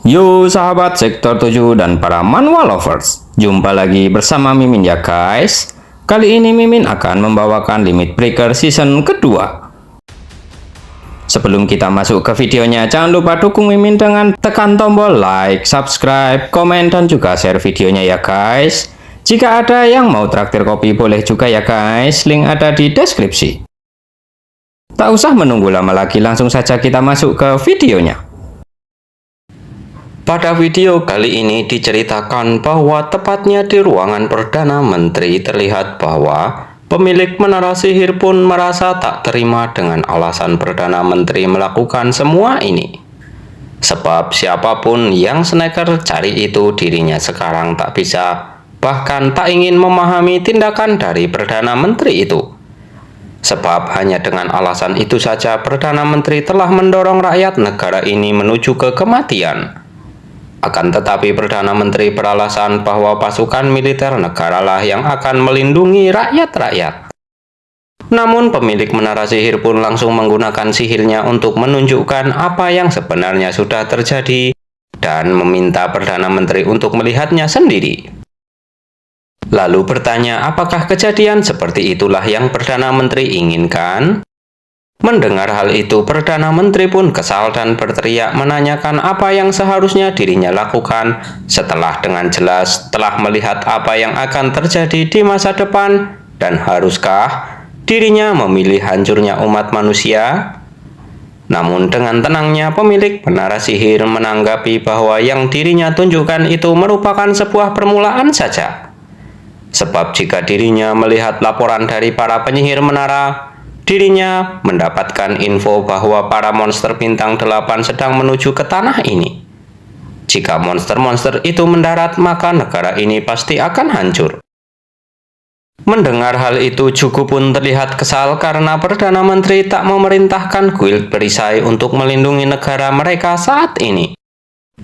Yo sahabat sektor 7 dan para manhwa lovers, jumpa lagi bersama Mimin ya guys. Kali ini Mimin akan membawakan Limit Breaker season kedua. Sebelum kita masuk ke videonya, jangan lupa dukung Mimin dengan tekan tombol like, subscribe, komen, dan juga share videonya ya guys. Jika ada yang mau traktir kopi boleh juga ya guys, link ada di deskripsi. Tak usah menunggu lama lagi, langsung saja kita masuk ke videonya. Pada video kali ini diceritakan bahwa tepatnya di ruangan Perdana Menteri terlihat bahwa pemilik menara sihir pun merasa tak terima dengan alasan Perdana Menteri melakukan semua ini. Sebab siapapun yang sneaker cari itu dirinya sekarang tak bisa, bahkan tak ingin memahami tindakan dari Perdana Menteri itu. Sebab hanya dengan alasan itu saja Perdana Menteri telah mendorong rakyat negara ini menuju ke kematian. Akan tetapi Perdana Menteri beralasan bahwa pasukan militer negaralah yang akan melindungi rakyat-rakyat. Namun pemilik menara sihir pun langsung menggunakan sihirnya untuk menunjukkan apa yang sebenarnya sudah terjadi dan meminta Perdana Menteri untuk melihatnya sendiri. Lalu bertanya apakah kejadian seperti itulah yang Perdana Menteri inginkan? Mendengar hal itu, Perdana Menteri pun kesal dan berteriak menanyakan apa yang seharusnya dirinya lakukan setelah dengan jelas telah melihat apa yang akan terjadi di masa depan, dan haruskah dirinya memilih hancurnya umat manusia? Namun dengan tenangnya pemilik menara sihir menanggapi bahwa yang dirinya tunjukkan itu merupakan sebuah permulaan saja. Sebab jika dirinya melihat laporan dari para penyihir menara, dirinya mendapatkan info bahwa para monster bintang 8 sedang menuju ke tanah ini. Jika monster-monster itu mendarat, maka negara ini pasti akan hancur. Mendengar hal itu, Jugu pun terlihat kesal karena Perdana Menteri tak memerintahkan guild perisai untuk melindungi negara mereka saat ini.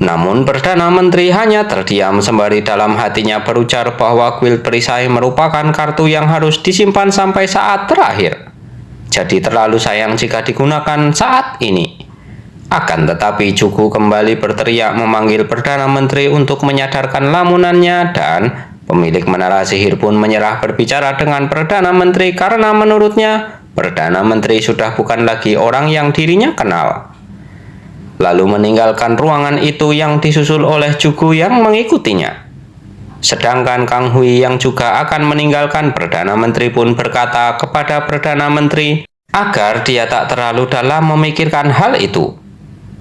Namun Perdana Menteri hanya terdiam sembari dalam hatinya berujar bahwa guild perisai merupakan kartu yang harus disimpan sampai saat terakhir. Jadi terlalu sayang jika digunakan saat ini. Akan tetapi Jugu kembali berteriak memanggil Perdana Menteri untuk menyadarkan lamunannya, dan pemilik menara sihir pun menyerah berbicara dengan Perdana Menteri karena menurutnya Perdana Menteri sudah bukan lagi orang yang dirinya kenal. Lalu meninggalkan ruangan itu yang disusul oleh Jugu yang mengikutinya. Sedangkan Kang Hui yang juga akan meninggalkan Perdana Menteri pun berkata kepada Perdana Menteri agar dia tak terlalu dalam memikirkan hal itu.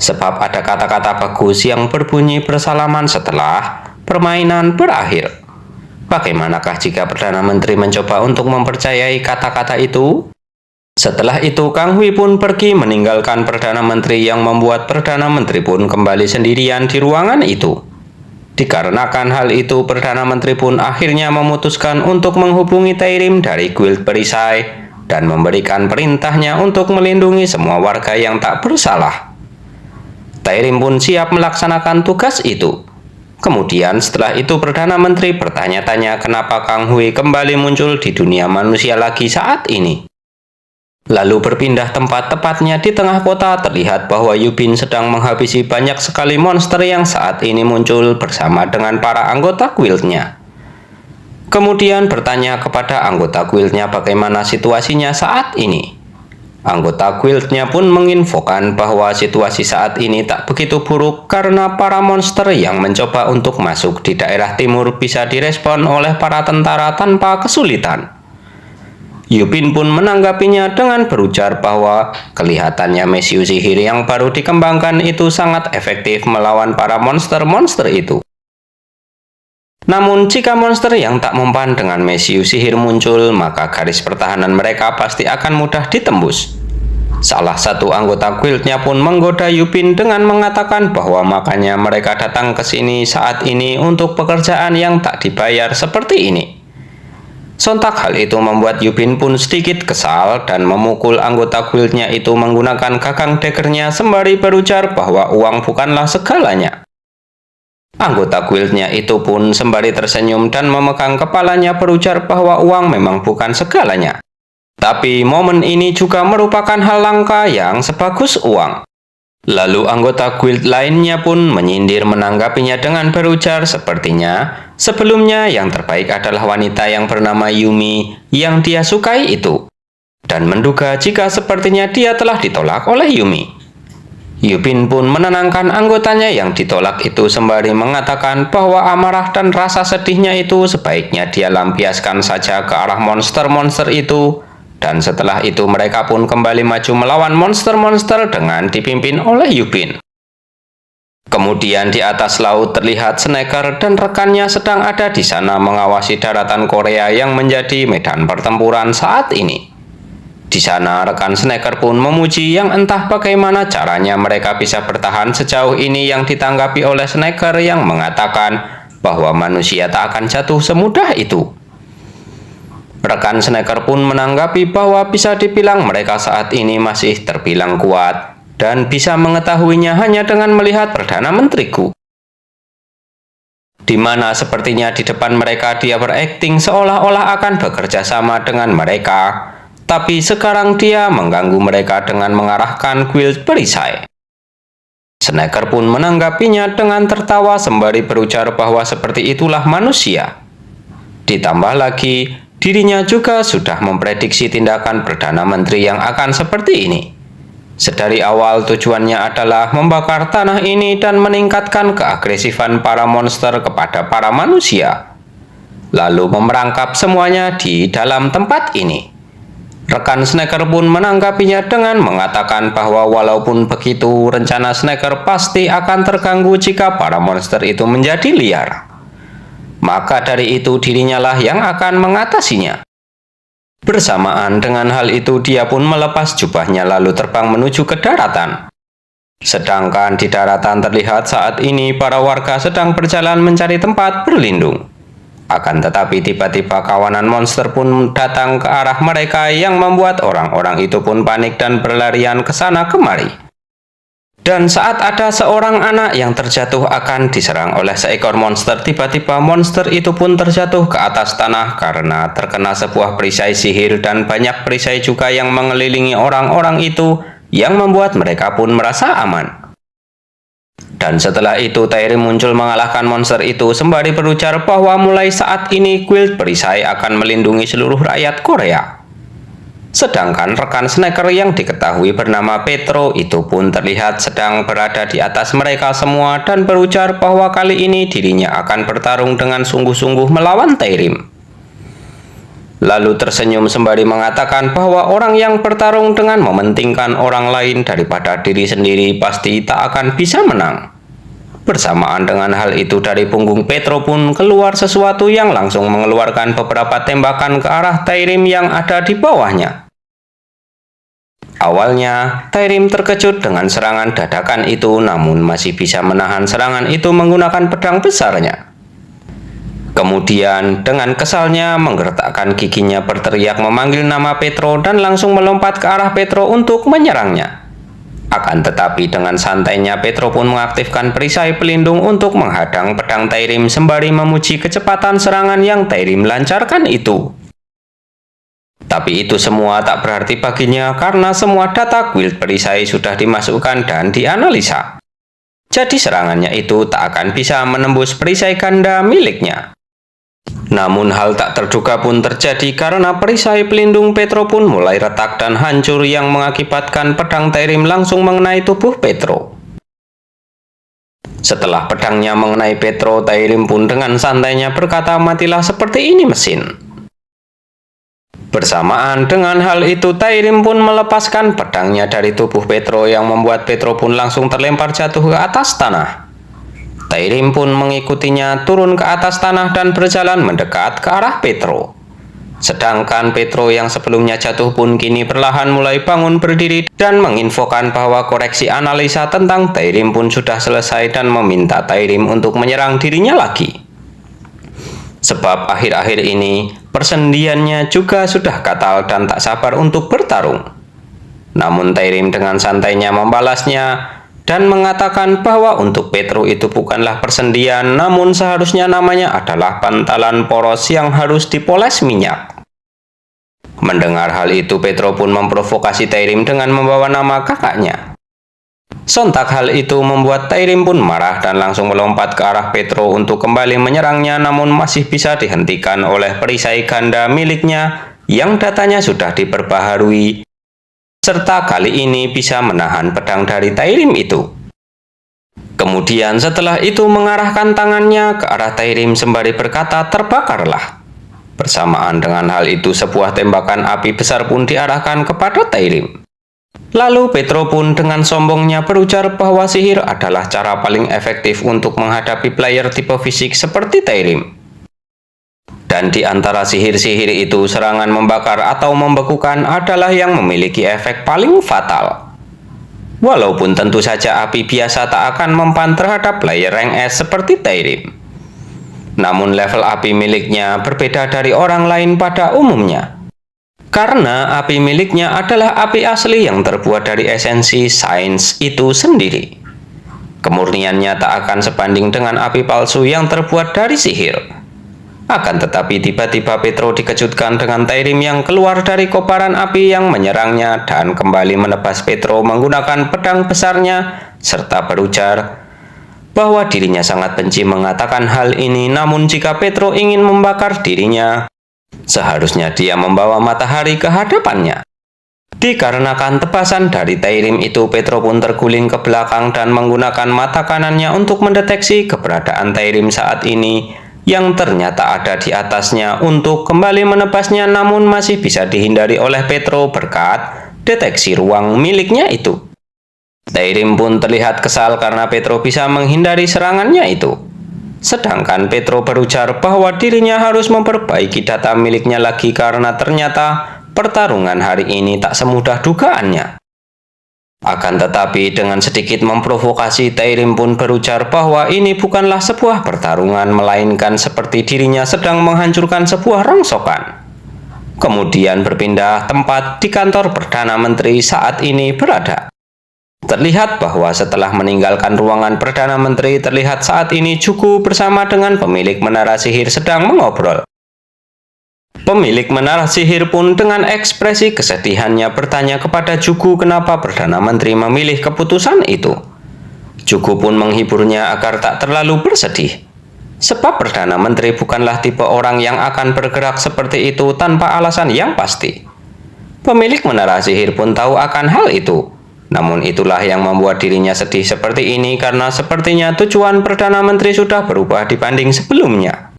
Sebab ada kata-kata bagus yang berbunyi bersalaman setelah permainan berakhir. Bagaimanakah jika Perdana Menteri mencoba untuk mempercayai kata-kata itu? Setelah itu Kang Hui pun pergi meninggalkan Perdana Menteri yang membuat Perdana Menteri pun kembali sendirian di ruangan itu. Dikarenakan hal itu, Perdana Menteri pun akhirnya memutuskan untuk menghubungi Taerim dari guild perisai dan memberikan perintahnya untuk melindungi semua warga yang tak bersalah. Taerim pun siap melaksanakan tugas itu. Kemudian setelah itu Perdana Menteri bertanya-tanya kenapa Kang Hui kembali muncul di dunia manusia lagi saat ini. Lalu berpindah tempat, tepatnya di tengah kota, terlihat bahwa Yubin sedang menghabisi banyak sekali monster yang saat ini muncul bersama dengan para anggota guildnya. Kemudian bertanya kepada anggota guildnya bagaimana situasinya saat ini. Anggota guildnya pun menginfokan bahwa situasi saat ini tak begitu buruk karena para monster yang mencoba untuk masuk di daerah timur bisa direspon oleh para tentara tanpa kesulitan. Yubin pun menanggapinya dengan berujar bahwa kelihatannya mesiu sihir yang baru dikembangkan itu sangat efektif melawan para monster-monster itu. Namun jika monster yang tak mempan dengan mesiu sihir muncul, maka garis pertahanan mereka pasti akan mudah ditembus. Salah satu anggota guildnya pun menggoda Yubin dengan mengatakan bahwa makanya mereka datang ke sini saat ini untuk pekerjaan yang tak dibayar seperti ini. Sontak hal itu membuat Yubin pun sedikit kesal dan memukul anggota guildnya itu menggunakan gagang daggernya sembari berujar bahwa uang bukanlah segalanya. Anggota guildnya itu pun sembari tersenyum dan memegang kepalanya berujar bahwa uang memang bukan segalanya. Tapi momen ini juga merupakan hal langka yang sebagus uang. Lalu anggota guild lainnya pun menyindir menanggapinya dengan berujar sepertinya sebelumnya yang terbaik adalah wanita yang bernama Yumi yang dia sukai itu. Dan menduga jika sepertinya dia telah ditolak oleh Yumi. Yupin pun menenangkan anggotanya yang ditolak itu sembari mengatakan bahwa amarah dan rasa sedihnya itu sebaiknya dia lampiaskan saja ke arah monster-monster itu. Dan setelah itu mereka pun kembali maju melawan monster-monster dengan dipimpin oleh Yupin. Kemudian di atas laut terlihat Sneaker dan rekannya sedang ada di sana mengawasi daratan Korea yang menjadi medan pertempuran saat ini. Di sana rekan Sneaker pun memuji yang entah bagaimana caranya mereka bisa bertahan sejauh ini yang ditanggapi oleh Sneaker yang mengatakan bahwa manusia tak akan jatuh semudah itu. Rekan Sneaker pun menanggapi bahwa bisa dibilang mereka saat ini masih terbilang kuat dan bisa mengetahuinya hanya dengan melihat Perdana Menteriku. Di mana sepertinya di depan mereka dia berakting seolah-olah akan bekerja sama dengan mereka, tapi sekarang dia mengganggu mereka dengan mengarahkan guild perisai. Sneaker pun menanggapinya dengan tertawa sembari berujar bahwa seperti itulah manusia. Ditambah lagi, dirinya juga sudah memprediksi tindakan Perdana Menteri yang akan seperti ini. Sedari awal tujuannya adalah membakar tanah ini dan meningkatkan keagresifan para monster kepada para manusia. Lalu memerangkap semuanya di dalam tempat ini. Rekan Sneaker pun menanggapinya dengan mengatakan bahwa walaupun begitu, rencana Sneaker pasti akan terganggu jika para monster itu menjadi liar. Maka dari itu dirinya lah yang akan mengatasinya. Bersamaan dengan hal itu dia pun melepas jubahnya lalu terbang menuju ke daratan. Sedangkan di daratan terlihat saat ini para warga sedang berjalan mencari tempat berlindung. Akan tetapi tiba-tiba kawanan monster pun datang ke arah mereka yang membuat orang-orang itu pun panik dan berlarian ke sana kemari. Dan saat ada seorang anak yang terjatuh akan diserang oleh seekor monster, tiba-tiba monster itu pun terjatuh ke atas tanah karena terkena sebuah perisai sihir dan banyak perisai juga yang mengelilingi orang-orang itu yang membuat mereka pun merasa aman. Dan setelah itu Tairi muncul mengalahkan monster itu sembari berujar bahwa mulai saat ini guild perisai akan melindungi seluruh rakyat Korea. Sedangkan rekan Sneaker yang diketahui bernama Petro itu pun terlihat sedang berada di atas mereka semua dan berujar bahwa kali ini dirinya akan bertarung dengan sungguh-sungguh melawan Tairim. Lalu tersenyum sembari mengatakan bahwa orang yang bertarung dengan mementingkan orang lain daripada diri sendiri pasti tak akan bisa menang. Bersamaan dengan hal itu dari punggung Petro pun keluar sesuatu yang langsung mengeluarkan beberapa tembakan ke arah Tairim yang ada di bawahnya. Awalnya, Tairim terkejut dengan serangan dadakan itu namun masih bisa menahan serangan itu menggunakan pedang besarnya. Kemudian, dengan kesalnya menggertakkan giginya berteriak memanggil nama Petro dan langsung melompat ke arah Petro untuk menyerangnya. Akan tetapi dengan santainya Petro pun mengaktifkan perisai pelindung untuk menghadang pedang Tairim sembari memuji kecepatan serangan yang Tairim lancarkan itu. Tapi itu semua tak berarti baginya karena semua data guild perisai sudah dimasukkan dan dianalisa. Jadi serangannya itu tak akan bisa menembus perisai ganda miliknya. Namun hal tak terduga pun terjadi karena perisai pelindung Petro pun mulai retak dan hancur yang mengakibatkan pedang Tairim langsung mengenai tubuh Petro. Setelah pedangnya mengenai Petro, Tairim pun dengan santainya berkata, "Matilah seperti ini mesin." Bersamaan dengan hal itu, Tairim pun melepaskan pedangnya dari tubuh Petro yang membuat Petro pun langsung terlempar jatuh ke atas tanah. Tairim pun mengikutinya turun ke atas tanah dan berjalan mendekat ke arah Petro. Sedangkan Petro yang sebelumnya jatuh pun kini perlahan mulai bangun berdiri dan menginfokan bahwa koreksi analisa tentang Tairim pun sudah selesai dan meminta Tairim untuk menyerang dirinya lagi. Sebab akhir-akhir ini persendiannya juga sudah gatal dan tak sabar untuk bertarung. Namun Tairim dengan santainya membalasnya dan mengatakan bahwa untuk Petro itu bukanlah persendian, namun seharusnya namanya adalah bantalan poros yang harus dipoles minyak. Mendengar hal itu, Petro pun memprovokasi Tairim dengan membawa nama kakaknya. Sontak hal itu membuat Tairim pun marah dan langsung melompat ke arah Petro untuk kembali menyerangnya, namun masih bisa dihentikan oleh perisai ganda miliknya yang datanya sudah diperbaharui, serta kali ini bisa menahan pedang dari Tairim itu. Kemudian setelah itu mengarahkan tangannya ke arah Tairim sembari berkata, "Terbakarlah." Bersamaan dengan hal itu sebuah tembakan api besar pun diarahkan kepada Tairim. Lalu Petro pun dengan sombongnya berujar bahwa sihir adalah cara paling efektif untuk menghadapi player tipe fisik seperti Tairim. Dan di antara sihir-sihir itu, serangan membakar atau membekukan adalah yang memiliki efek paling fatal. Walaupun tentu saja api biasa tak akan mempan terhadap player rank S seperti Tairim. Namun level api miliknya berbeda dari orang lain pada umumnya. Karena api miliknya adalah api asli yang terbuat dari esensi sains itu sendiri. Kemurniannya tak akan sebanding dengan api palsu yang terbuat dari sihir. Akan tetapi tiba-tiba Petro dikejutkan dengan Tairim yang keluar dari kobaran api yang menyerangnya dan kembali menebas Petro menggunakan pedang besarnya serta berujar bahwa dirinya sangat benci mengatakan hal ini, namun jika Petro ingin membakar dirinya, seharusnya dia membawa matahari ke hadapannya. Dikarenakan tebasan dari Tairim itu, Petro pun terguling ke belakang dan menggunakan mata kanannya untuk mendeteksi keberadaan Tairim saat ini yang ternyata ada di atasnya untuk kembali menebasnya, namun masih bisa dihindari oleh Petro berkat deteksi ruang miliknya itu. Tairim pun terlihat kesal karena Petro bisa menghindari serangannya itu. Sedangkan Petro berujar bahwa dirinya harus memperbaiki data miliknya lagi karena ternyata pertarungan hari ini tak semudah dugaannya. Akan tetapi dengan sedikit memprovokasi, Tairim pun berujar bahwa ini bukanlah sebuah pertarungan, melainkan seperti dirinya sedang menghancurkan sebuah rongsokan. Kemudian berpindah tempat di kantor Perdana Menteri saat ini berada. Terlihat bahwa setelah meninggalkan ruangan Perdana Menteri, terlihat saat ini Jugu bersama dengan pemilik menara sihir sedang mengobrol. Pemilik menara sihir pun dengan ekspresi kesedihannya bertanya kepada Jugu kenapa Perdana Menteri memilih keputusan itu. Jugu pun menghiburnya agar tak terlalu bersedih. Sebab Perdana Menteri bukanlah tipe orang yang akan bergerak seperti itu tanpa alasan yang pasti. Pemilik menara sihir pun tahu akan hal itu. Namun itulah yang membuat dirinya sedih seperti ini karena sepertinya tujuan Perdana Menteri sudah berubah dibanding sebelumnya.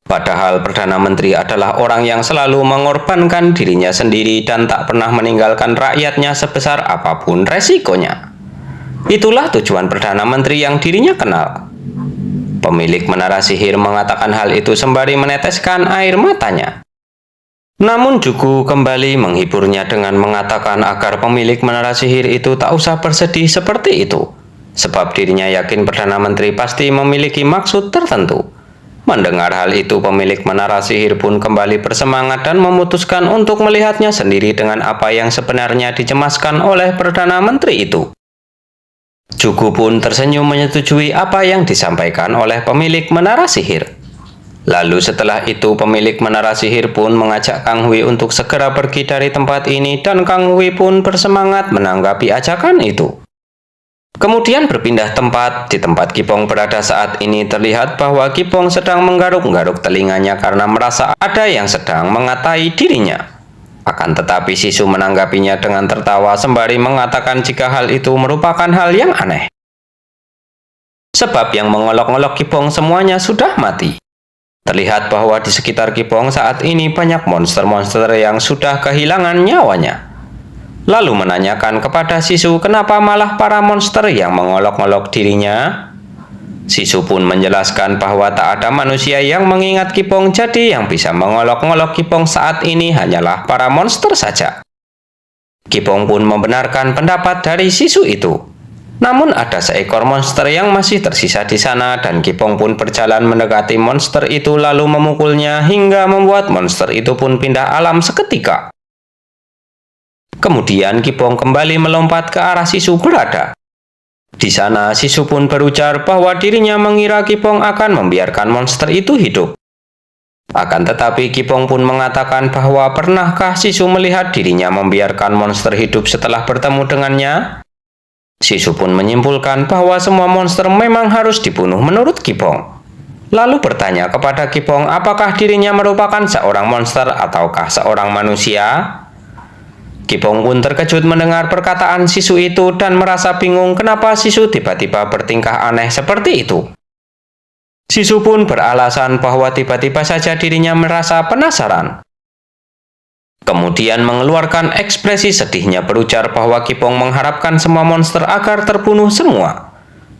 Padahal Perdana Menteri adalah orang yang selalu mengorbankan dirinya sendiri dan tak pernah meninggalkan rakyatnya sebesar apapun resikonya. Itulah tujuan Perdana Menteri yang dirinya kenal. Pemilik menara sihir mengatakan hal itu sembari meneteskan air matanya. Namun Jugu kembali menghiburnya dengan mengatakan agar pemilik menara sihir itu tak usah bersedih seperti itu, sebab dirinya yakin Perdana Menteri pasti memiliki maksud tertentu. Mendengar hal itu, pemilik menara sihir pun kembali bersemangat dan memutuskan untuk melihatnya sendiri dengan apa yang sebenarnya dicemaskan oleh Perdana Menteri itu. Jugu pun tersenyum menyetujui apa yang disampaikan oleh pemilik menara sihir. Lalu setelah itu pemilik menara sihir pun mengajak Kang Hui untuk segera pergi dari tempat ini dan Kang Hui pun bersemangat menanggapi ajakan itu. Kemudian berpindah tempat, di tempat Kipong berada saat ini terlihat bahwa Kipong sedang menggaruk-garuk telinganya karena merasa ada yang sedang mengatai dirinya. Akan tetapi Sisu menanggapinya dengan tertawa sembari mengatakan jika hal itu merupakan hal yang aneh. Sebab yang mengolok-olok Kipong semuanya sudah mati. Terlihat bahwa di sekitar Kipong saat ini banyak monster-monster yang sudah kehilangan nyawanya. Lalu menanyakan kepada Sisu kenapa malah para monster yang mengolok-olok dirinya. Sisu pun menjelaskan bahwa tak ada manusia yang mengingat Kipong, jadi yang bisa mengolok-olok Kipong saat ini hanyalah para monster saja. Kipong pun membenarkan pendapat dari Sisu itu. Namun ada seekor monster yang masih tersisa di sana dan Kipong pun berjalan mendekati monster itu lalu memukulnya hingga membuat monster itu pun pindah alam seketika. Kemudian Kipong kembali melompat ke arah Sisu berada. Di sana Sisu pun berujar bahwa dirinya mengira Kipong akan membiarkan monster itu hidup. Akan tetapi Kipong pun mengatakan bahwa pernahkah Sisu melihat dirinya membiarkan monster hidup setelah bertemu dengannya? Sisu pun menyimpulkan bahwa semua monster memang harus dibunuh menurut Kipong. Lalu bertanya kepada Kipong apakah dirinya merupakan seorang monster ataukah seorang manusia. Kipong pun terkejut mendengar perkataan Sisu itu dan merasa bingung kenapa Sisu tiba-tiba bertingkah aneh seperti itu. Sisu pun beralasan bahwa tiba-tiba saja dirinya merasa penasaran. Kemudian mengeluarkan ekspresi sedihnya berujar bahwa Kipong mengharapkan semua monster agar terbunuh semua.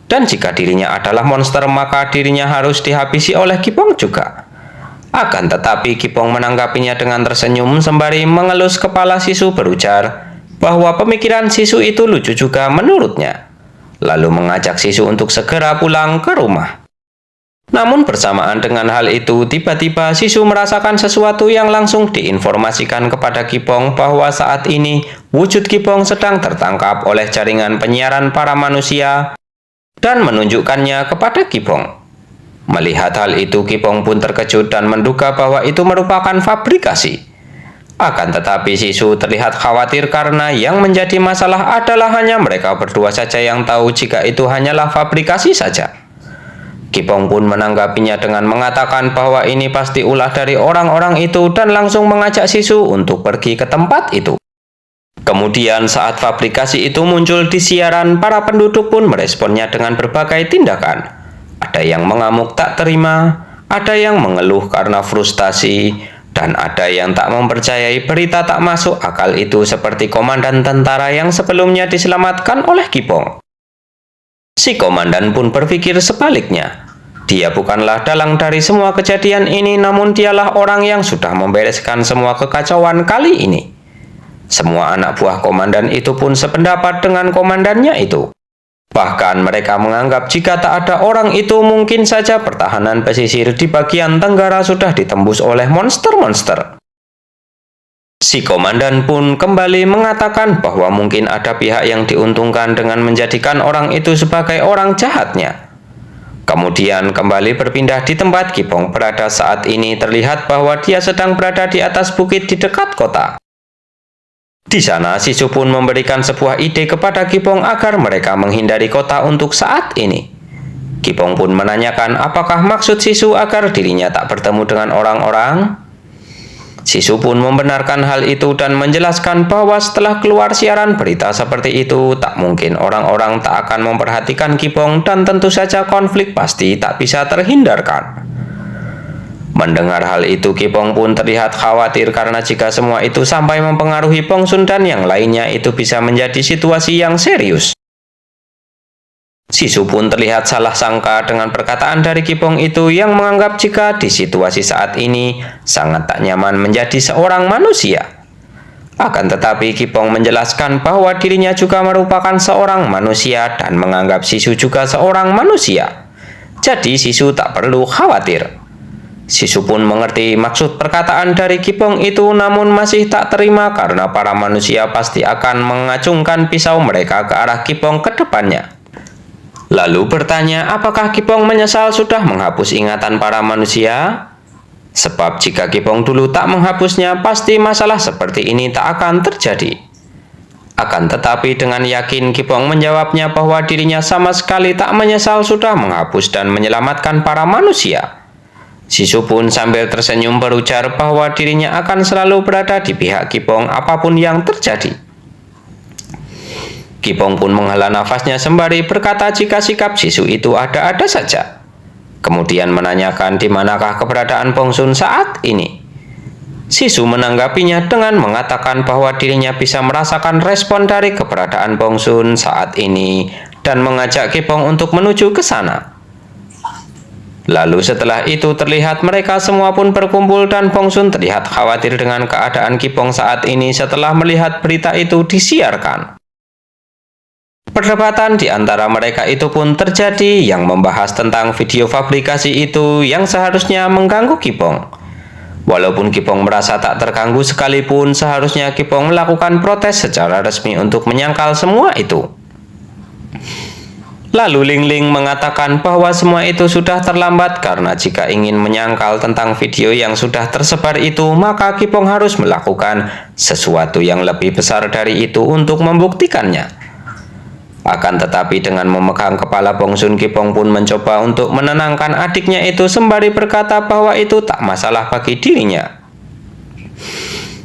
Dan jika dirinya adalah monster maka dirinya harus dihabisi oleh Kipong juga. Akan tetapi Kipong menanggapinya dengan tersenyum sembari mengelus kepala Sisu berujar bahwa pemikiran Sisu itu lucu juga menurutnya. Lalu mengajak Sisu untuk segera pulang ke rumah. Namun bersamaan dengan hal itu, tiba-tiba Sisu merasakan sesuatu yang langsung diinformasikan kepada Kipong bahwa saat ini wujud Kipong sedang tertangkap oleh jaringan penyiaran para manusia dan menunjukkannya kepada Kipong. Melihat hal itu, Kipong pun terkejut dan menduga bahwa itu merupakan fabrikasi. Akan tetapi Sisu terlihat khawatir karena yang menjadi masalah adalah hanya mereka berdua saja yang tahu jika itu hanyalah fabrikasi saja. Kipong pun menanggapinya dengan mengatakan bahwa ini pasti ulah dari orang-orang itu dan langsung mengajak Sisu untuk pergi ke tempat itu. Kemudian saat fabrikasi itu muncul di siaran, para penduduk pun meresponnya dengan berbagai tindakan. Ada yang mengamuk tak terima, ada yang mengeluh karena frustasi, dan ada yang tak mempercayai berita tak masuk akal itu seperti komandan tentara yang sebelumnya diselamatkan oleh Kipong. Si komandan pun berpikir sebaliknya. Dia bukanlah dalang dari semua kejadian ini, namun dialah orang yang sudah membereskan semua kekacauan kali ini. Semua anak buah komandan itu pun sependapat dengan komandannya itu. Bahkan mereka menganggap jika tak ada orang itu mungkin saja pertahanan pesisir di bagian tenggara sudah ditembus oleh monster-monster. Si komandan pun kembali mengatakan bahwa mungkin ada pihak yang diuntungkan dengan menjadikan orang itu sebagai orang jahatnya. Kemudian kembali berpindah di tempat Kipong berada saat ini, terlihat bahwa dia sedang berada di atas bukit di dekat kota. Di sana, Sisu pun memberikan sebuah ide kepada Kipong agar mereka menghindari kota untuk saat ini. Kipong pun menanyakan apakah maksud Sisu agar dirinya tak bertemu dengan orang-orang. Sisu pun membenarkan hal itu dan menjelaskan bahwa setelah keluar siaran berita seperti itu, tak mungkin orang-orang tak akan memperhatikan Kipong dan tentu saja konflik pasti tak bisa terhindarkan. Mendengar hal itu, Kipong pun terlihat khawatir karena jika semua itu sampai mempengaruhi Pongsun dan yang lainnya, itu bisa menjadi situasi yang serius. Sisu pun terlihat salah sangka dengan perkataan dari Kipong itu yang menganggap jika di situasi saat ini sangat tak nyaman menjadi seorang manusia. Akan tetapi Kipong menjelaskan bahwa dirinya juga merupakan seorang manusia dan menganggap Sisu juga seorang manusia. Jadi Sisu tak perlu khawatir. Sisu pun mengerti maksud perkataan dari Kipong itu, namun masih tak terima karena para manusia pasti akan mengacungkan pisau mereka ke arah Kipong ke depannya. Lalu bertanya apakah Kipong menyesal sudah menghapus ingatan para manusia? Sebab jika Kipong dulu tak menghapusnya, pasti masalah seperti ini tak akan terjadi. Akan tetapi dengan yakin Kipong menjawabnya bahwa dirinya sama sekali tak menyesal sudah menghapus dan menyelamatkan para manusia. Sisu pun sambil tersenyum berujar bahwa dirinya akan selalu berada di pihak Kipong apapun yang terjadi. Kipong pun menghela nafasnya sembari berkata jika sikap Sisu itu ada-ada saja. Kemudian menanyakan di manakah keberadaan Pongsun saat ini. Sisu menanggapinya dengan mengatakan bahwa dirinya bisa merasakan respon dari keberadaan Pongsun saat ini dan mengajak Kipong untuk menuju ke sana. Lalu setelah itu terlihat mereka semua pun berkumpul dan Pongsun terlihat khawatir dengan keadaan Kipong saat ini setelah melihat berita itu disiarkan. Perdebatan di antara mereka itu pun terjadi yang membahas tentang video fabrikasi itu yang seharusnya mengganggu Kipong. Walaupun Kipong merasa tak terganggu sekalipun, seharusnya Kipong melakukan protes secara resmi untuk menyangkal semua itu. Lalu Ling Ling mengatakan bahwa semua itu sudah terlambat karena jika ingin menyangkal tentang video yang sudah tersebar itu, maka Kipong harus melakukan sesuatu yang lebih besar dari itu untuk membuktikannya. Akan tetapi dengan memegang kepala Bongsun, Kipong pun mencoba untuk menenangkan adiknya itu sembari berkata bahwa itu tak masalah bagi dirinya.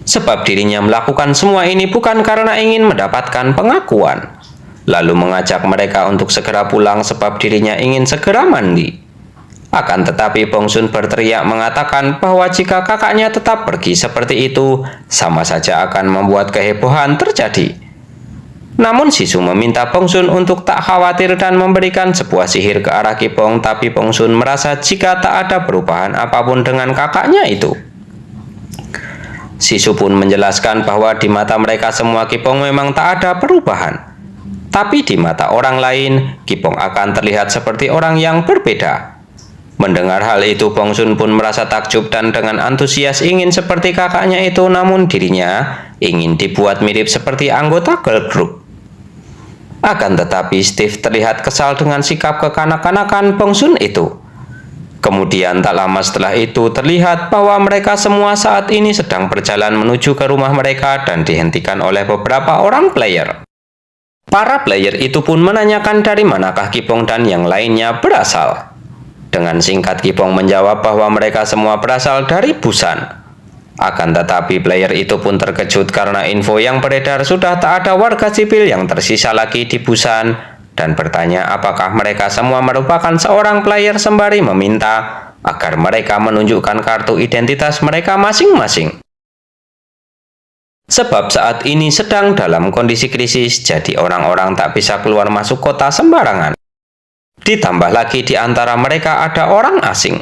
Sebab dirinya melakukan semua ini bukan karena ingin mendapatkan pengakuan. Lalu mengajak mereka untuk segera pulang sebab dirinya ingin segera mandi. Akan tetapi Bongsun berteriak mengatakan bahwa jika kakaknya tetap pergi seperti itu, sama saja akan membuat kehebohan terjadi. Namun Sisu meminta Bongsun untuk tak khawatir dan memberikan sebuah sihir ke arah Kipong, tapi Bongsun merasa jika tak ada perubahan apapun dengan kakaknya itu. Sisu pun menjelaskan bahwa di mata mereka semua Kipong memang tak ada perubahan. Tapi di mata orang lain, Kipong akan terlihat seperti orang yang berbeda. Mendengar hal itu, Bongsun pun merasa takjub dan dengan antusias ingin seperti kakaknya itu, namun dirinya ingin dibuat mirip seperti anggota girl group. Akan tetapi Steve terlihat kesal dengan sikap kekanak-kanakan Bongsun itu. Kemudian tak lama setelah itu terlihat bahwa mereka semua saat ini sedang berjalan menuju ke rumah mereka dan dihentikan oleh beberapa orang player. Para player itu pun menanyakan dari manakah Kipong dan yang lainnya berasal. Dengan singkat Kipong menjawab bahwa mereka semua berasal dari Busan. Akan tetapi player itu pun terkejut karena info yang beredar sudah tak ada warga sipil yang tersisa lagi di Busan, dan bertanya apakah mereka semua merupakan seorang player sembari meminta agar mereka menunjukkan kartu identitas mereka masing-masing. Sebab saat ini sedang dalam kondisi krisis, jadi orang-orang tak bisa keluar masuk kota sembarangan. Ditambah lagi di antara mereka ada orang asing.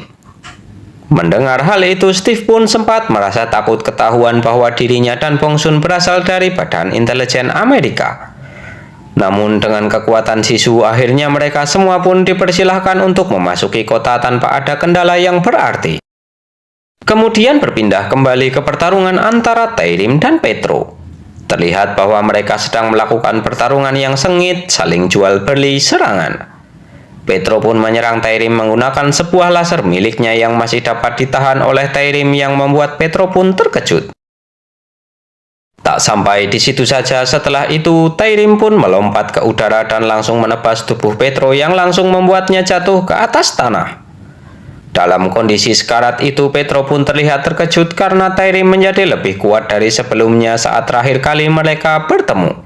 Mendengar hal itu, Steve pun sempat merasa takut ketahuan bahwa dirinya dan Bongsun berasal dari Badan Intelijen Amerika. Namun dengan kekuatan Sisu, akhirnya mereka semua pun dipersilahkan untuk memasuki kota tanpa ada kendala yang berarti. Kemudian berpindah kembali ke pertarungan antara Taerim dan Petro. Terlihat bahwa mereka sedang melakukan pertarungan yang sengit, saling jual beli serangan. Petro pun menyerang Taerim menggunakan sebuah laser miliknya yang masih dapat ditahan oleh Taerim, yang membuat Petro pun terkejut. Tak sampai di situ saja, setelah itu Taerim pun melompat ke udara dan langsung menebas tubuh Petro yang langsung membuatnya jatuh ke atas tanah. Dalam kondisi sekarat itu, Petro pun terlihat terkejut karena Taerim menjadi lebih kuat dari sebelumnya saat terakhir kali mereka bertemu.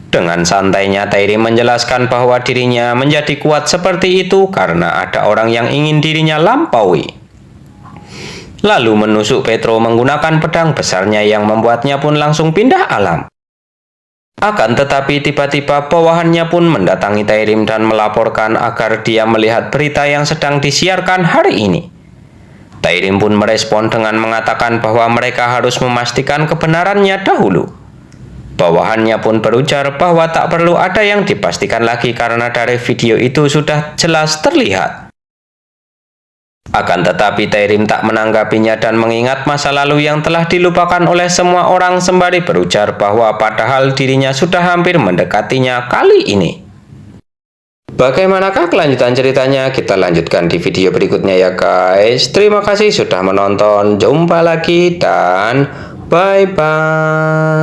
Dengan santainya Taerim menjelaskan bahwa dirinya menjadi kuat seperti itu karena ada orang yang ingin dirinya lampaui. Lalu menusuk Petro menggunakan pedang besarnya yang membuatnya pun langsung pindah alam. Akan tetapi tiba-tiba bawahannya pun mendatangi Taerim dan melaporkan agar dia melihat berita yang sedang disiarkan hari ini. Taerim pun merespon dengan mengatakan bahwa mereka harus memastikan kebenarannya dahulu. Bawahannya pun berujar bahwa tak perlu ada yang dipastikan lagi karena dari video itu sudah jelas terlihat. Akan tetapi Taerim tak menanggapinya dan mengingat masa lalu yang telah dilupakan oleh semua orang sembari berujar bahwa padahal dirinya sudah hampir mendekatinya kali ini. Bagaimanakah kelanjutan ceritanya? Kita lanjutkan di video berikutnya ya guys. Terima kasih sudah menonton. Jumpa lagi dan bye-bye.